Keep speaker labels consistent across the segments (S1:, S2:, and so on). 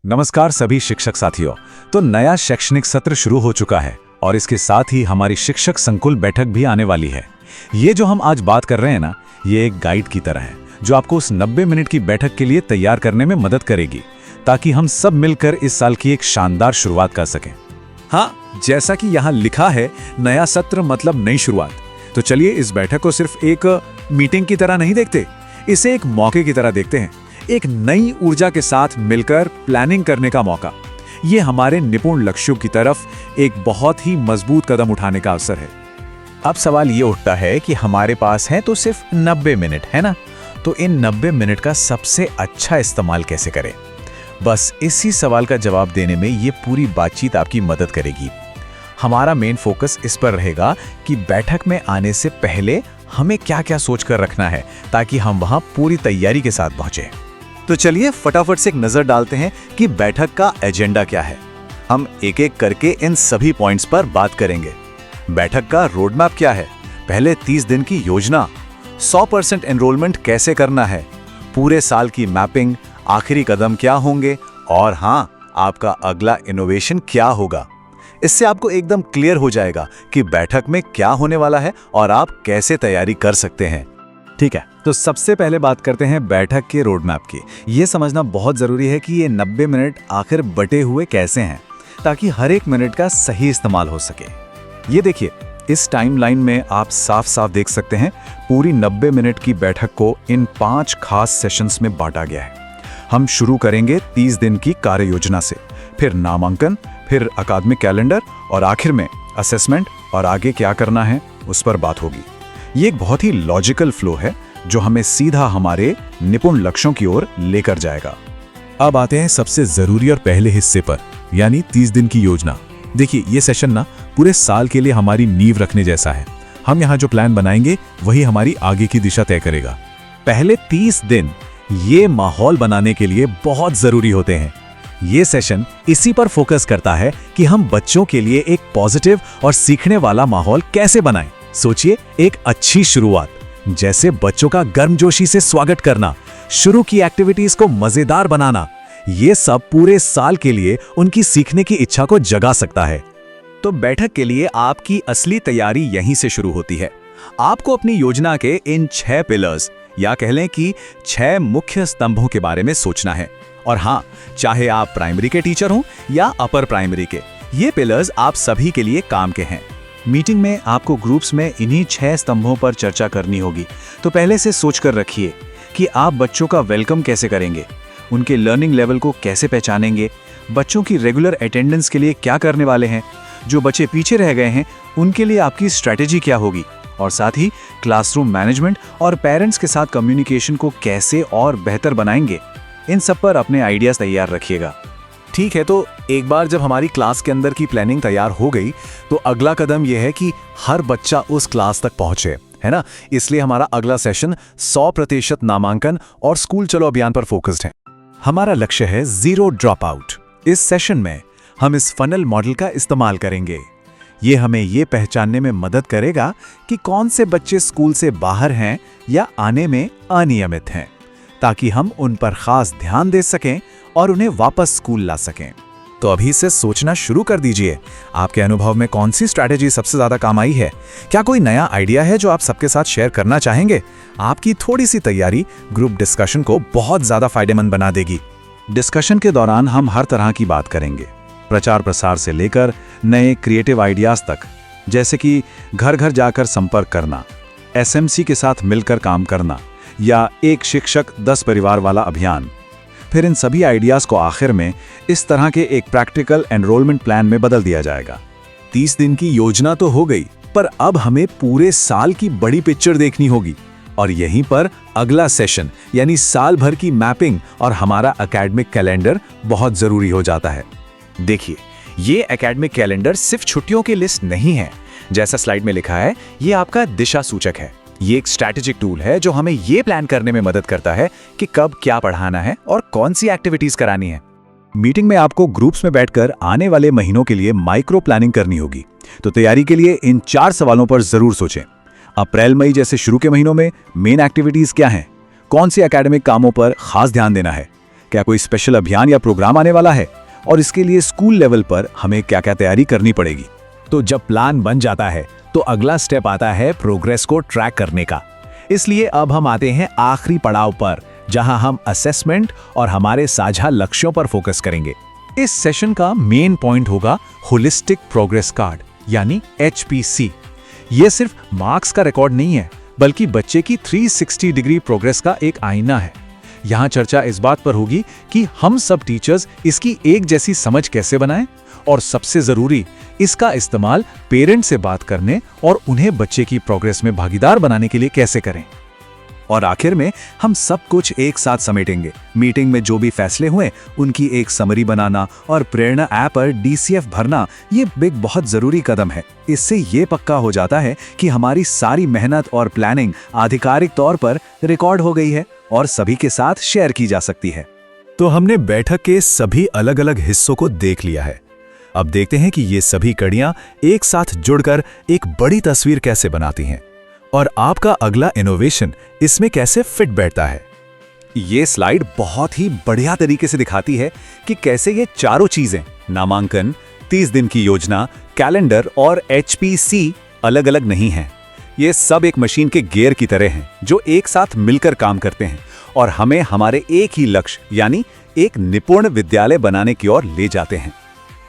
S1: नमस्कार सभी शिक्षक साथियों। तो नया शैक्षणिक सत्र शुरू हो चुका है और इसके साथ ही हमारी शिक्षक संकुल बैठक भी आने वाली है। ये जो हम आज बात कर रहे हैं ना, ये एक गाइड की तरह है जो आपको उस 90 मिनट की बैठक के लिए तैयार करने में मदद करेगी, ताकि हम सब मिलकर इस साल की एक शानदार शुरुआत कर सकें। हाँ, जैसा कि यहाँ लिखा है, नया सत्र मतलब नई शुरुआत। तो चलिए इस बैठक को सिर्फ एक मीटिंग की तरह नहीं देखते, इसे एक मौके की तरह देखते हैं, एक नई ऊर्जा के साथ मिलकर प्लानिंग करने का मौका। ये हमारे निपुण लक्ष्यों की तरफ एक बहुत ही मजबूत कदम उठाने का अवसर है।
S2: अब सवाल ये उठता है कि हमारे पास है तो सिर्फ 90 मिनट है ना, तो इन 90 मिनट का सबसे अच्छा इस्तेमाल कैसे करें? बस इसी सवाल का जवाब देने में ये पूरी बातचीत आपकी मदद करेगी। हमारा मेन फोकस इस पर रहेगा कि बैठक में आने से पहले हमें क्या क्या सोच कर रखना है, ताकि हम वहां पूरी तैयारी के साथ पहुंचे।
S1: तो चलिए फटाफट से एक नजर डालते हैं कि बैठक का एजेंडा क्या है। हम एक एक करके इन सभी पॉइंट्स पर बात करेंगे। बैठक का रोड मैप क्या है, पहले 30 दिन की योजना, 100% एनरोलमेंट कैसे करना है, पूरे साल की मैपिंग, आखिरी कदम क्या होंगे और हाँ, आपका अगला इनोवेशन क्या होगा। इससे आपको एकदम क्लियर हो जाएगा कि बैठक में क्या होने वाला है और आप कैसे तैयारी कर सकते हैं। ठीक है, तो सबसे पहले बात करते हैं बैठक के रोड मैप की। ये समझना बहुत ज़रूरी है कि ये 90 मिनट आखिर बटे हुए कैसे हैं, ताकि हर एक मिनट का सही इस्तेमाल हो सके। ये देखिए, इस टाइमलाइन में आप साफ साफ देख सकते हैं पूरी 90 मिनट की बैठक को इन 5 खास सेशंस में बांटा गया है। हम शुरू करेंगे 30 दिन की कार्य योजना से, फिर नामांकन, फिर अकादमिक कैलेंडर और आखिर में असेसमेंट और आगे क्या करना है उस पर बात होगी। ये एक बहुत ही लॉजिकल फ्लो है जो हमें सीधा हमारे निपुण लक्ष्यों की ओर लेकर जाएगा। अब आते हैं सबसे जरूरी और पहले हिस्से पर, यानी 30 दिन की योजना। देखिए, ये सेशन ना पूरे साल के लिए हमारी नींव रखने जैसा है। हम यहाँ जो प्लान बनाएंगे वही हमारी आगे की दिशा तय करेगा। पहले 30 दिन ये माहौल बनाने के लिए बहुत जरूरी होते हैं। ये सेशन इसी पर फोकस करता है कि हम बच्चों के लिए एक पॉजिटिव और सीखने वाला माहौल कैसे बनाएं। सोचिए, एक अच्छी शुरुआत, जैसे बच्चों का गर्मजोशी से स्वागत करना, शुरू की एक्टिविटीज को मजेदार बनाना, ये सब पूरे साल के लिए उनकी सीखने की इच्छा को जगा सकता है। तो बैठक के लिए आपकी असली तैयारी यहीं से शुरू होती है। आपको अपनी योजना के इन 6 पिलर्स, या कह लें कि 6 मुख्य स्तंभों के बारे में सोचना है। और हाँ, चाहे आप प्राइमरी के टीचर हों या अपर प्राइमरी के, ये पिलर्स आप सभी के लिए काम के हैं। मीटिंग में आपको ग्रुप्स में इन्हीं 6 स्तंभों पर चर्चा करनी होगी। तो पहले से सोच कर रखिए कि आप बच्चों का वेलकम कैसे करेंगे, उनके लर्निंग लेवल को कैसे पहचानेंगे, बच्चों की रेगुलर अटेंडेंस के लिए क्या करने वाले हैं, जो बच्चे पीछे रह गए हैं उनके लिए आपकी स्ट्रैटेजी क्या होगी, और साथ ही क्लासरूम मैनेजमेंट और पेरेंट्स के साथ कम्युनिकेशन को कैसे और बेहतर बनाएंगे। इन सब पर अपने आइडियाज तैयार रखिएगा। ठीक है, तो एक बार जब हमारी क्लास के अंदर की प्लानिंग तैयार हो गई, तो अगला कदम यह है कि हर बच्चा उस क्लास तक पहुंचे, है ना। इसलिए हमारा अगला सेशन 100% नामांकन और स्कूल चलो अभियान पर फोकस्ड है। हमारा लक्ष्य है 0 ड्रॉप आउट। इस सेशन में हम इस फनल मॉडल का इस्तेमाल करेंगे। ये हमें ये पहचानने में मदद करेगा कि कौन से बच्चे स्कूल से बाहर हैं या आने में अनियमित हैं, ताकि हम उन पर खास ध्यान दे सकें और उन्हें वापस स्कूल ला सकें। तो अभी से सोचना शुरू कर दीजिए, आपके अनुभव में कौन सी स्ट्रैटेजी सबसे ज्यादा काम आई है? क्या कोई नया आइडिया है जो आप सबके साथ शेयर करना चाहेंगे? आपकी थोड़ी सी तैयारी ग्रुप डिस्कशन को बहुत ज्यादा फायदेमंद बना देगी। डिस्कशन के दौरान हम हर तरह की बात करेंगे, प्रचार प्रसार से लेकर नए क्रिएटिव आइडियाज तक, जैसे कि घर घर जाकर संपर्क करना, एसएमसी के साथ मिलकर काम करना, या एक शिक्षक 10 परिवार वाला अभियान। फिर इन सभी आइडियाज को आखिर में इस तरह के एक प्रैक्टिकल एनरोलमेंट प्लान में बदल दिया जाएगा। 30 दिन की योजना तो हो गई, पर अब हमें पूरे साल की बड़ी पिक्चर देखनी होगी। और यहीं पर अगला सेशन, यानी साल भर की मैपिंग और हमारा एकेडमिक कैलेंडर बहुत जरूरी हो जाता है। देखिए, ये एकेडमिक कैलेंडर सिर्फ छुट्टियों की लिस्ट नहीं है। जैसा स्लाइड में लिखा है, ये आपका दिशा सूचक है। ये एक स्ट्रैटेजिक टूल है जो हमें ये प्लान करने में मदद करता है कि कब क्या पढ़ाना है और कौन सी एक्टिविटीज करानी है। मीटिंग में आपको ग्रुप्स में बैठकर आने वाले महीनों के लिए माइक्रो प्लानिंग करनी होगी। तो तैयारी के लिए इन 4 सवालों पर जरूर सोचें। अप्रैल मई जैसे शुरू के महीनों में मेन एक्टिविटीज क्या हैं, कौन सी एकेडमिक कामों पर खास ध्यान देना है, क्या कोई स्पेशल अभियान या प्रोग्राम आने वाला है, और इसके लिए स्कूल लेवल पर हमें क्या क्या तैयारी करनी पड़ेगी।
S2: तो जब प्लान बन जाता है तो अगला स्टेप आता है प्रोग्रेस को ट्रैक करने का। इसलिए अब हम आते हैं आखिरी पड़ाव पर, जहां हम असेसमेंट और हमारे साझा लक्ष्यों पर फोकस करेंगे। इस सेशन का मेन पॉइंट होगा होलिस्टिक प्रोग्रेस कार्ड यानी HPC। ये सिर्फ मार्क्स का रिकॉर्ड नहीं है, बल्कि बच्चे की 360 डिग्री प्रोग्रेस का एक आईना है। यहाँ चर्चा इस बात पर होगी कि हम सब टीचर्स इसकी एक जैसी समझ कैसे बनाएं, और सबसे जरूरी, इसका इस्तेमाल पेरेंट्स से बात करने और उन्हें बच्चे की प्रोग्रेस में भागीदार बनाने के लिए कैसे करें।
S1: और आखिर में हम सब कुछ एक साथ समेटेंगे। मीटिंग में जो भी फैसले हुए उनकी एक समरी बनाना और प्रेरणा ऐप पर DCF भरना, ये एक बहुत जरूरी कदम है। इससे ये पक्का हो जाता है कि हमारी सारी मेहनत और प्लानिंग आधिकारिक तौर पर रिकॉर्ड हो गई है और सभी के साथ शेयर की जा सकती है।
S2: तो हमने बैठक के सभी अलग अलग हिस्सों को देख लिया है। अब देखते हैं कि ये सभी कड़ियां एक साथ जुड़कर एक बड़ी तस्वीर कैसे बनाती हैं, और आपका अगला इनोवेशन इसमें कैसे फिट बैठता है।
S1: ये स्लाइड बहुत ही बढ़िया तरीके से दिखाती है कि कैसे ये चारों चीजें, नामांकन, 30 दिन की योजना, कैलेंडर और HPC अलग अलग नहीं हैं। ये सब एक मशीन के गियर की तरह हैं जो एक साथ मिलकर काम करते हैं और हमें हमारे एक ही लक्ष्य यानी एक निपुण विद्यालय बनाने की ओर ले जाते हैं।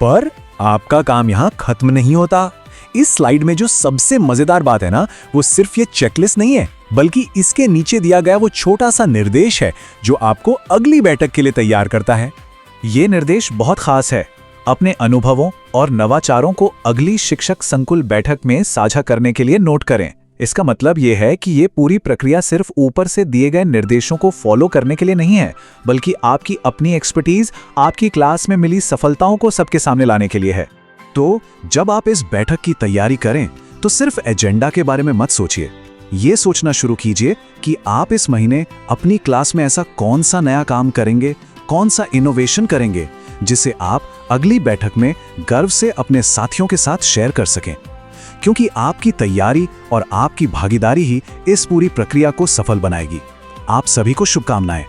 S2: पर आपका काम यहाँ खत्म नहीं होता।
S1: इस स्लाइड में जो सबसे मजेदार बात है ना, वो सिर्फ ये चेकलिस्ट नहीं है, बल्कि इसके नीचे दिया गया वो छोटा सा निर्देश है जो आपको अगली बैठक के लिए तैयार करता है।
S2: ये निर्देश बहुत खास है। अपने अनुभवों और नवाचारों को अगली शिक्षक संकुल बैठक में साझा करने के लिए नोट करें। इसका मतलब ये है कि ये पूरी प्रक्रिया सिर्फ ऊपर से दिए गए निर्देशों को फॉलो करने के लिए नहीं है, बल्कि आपकी अपनी एक्सपर्टीज, आपकी क्लास में मिली सफलताओं को सबके सामने लाने के लिए है।
S1: तो जब आप इस बैठक की तैयारी करें तो सिर्फ एजेंडा के बारे में मत सोचिए। ये सोचना शुरू कीजिए कि आप इस महीने अपनी क्लास में ऐसा कौन सा नया काम करेंगे, कौन सा इनोवेशन करेंगे, जिसे आप अगली बैठक में गर्व से अपने साथियों के साथ शेयर कर सकें। क्योंकि आपकी तैयारी और आपकी भागीदारी ही इस पूरी प्रक्रिया को सफल बनाएगी। आप सभी को शुभकामनाएं।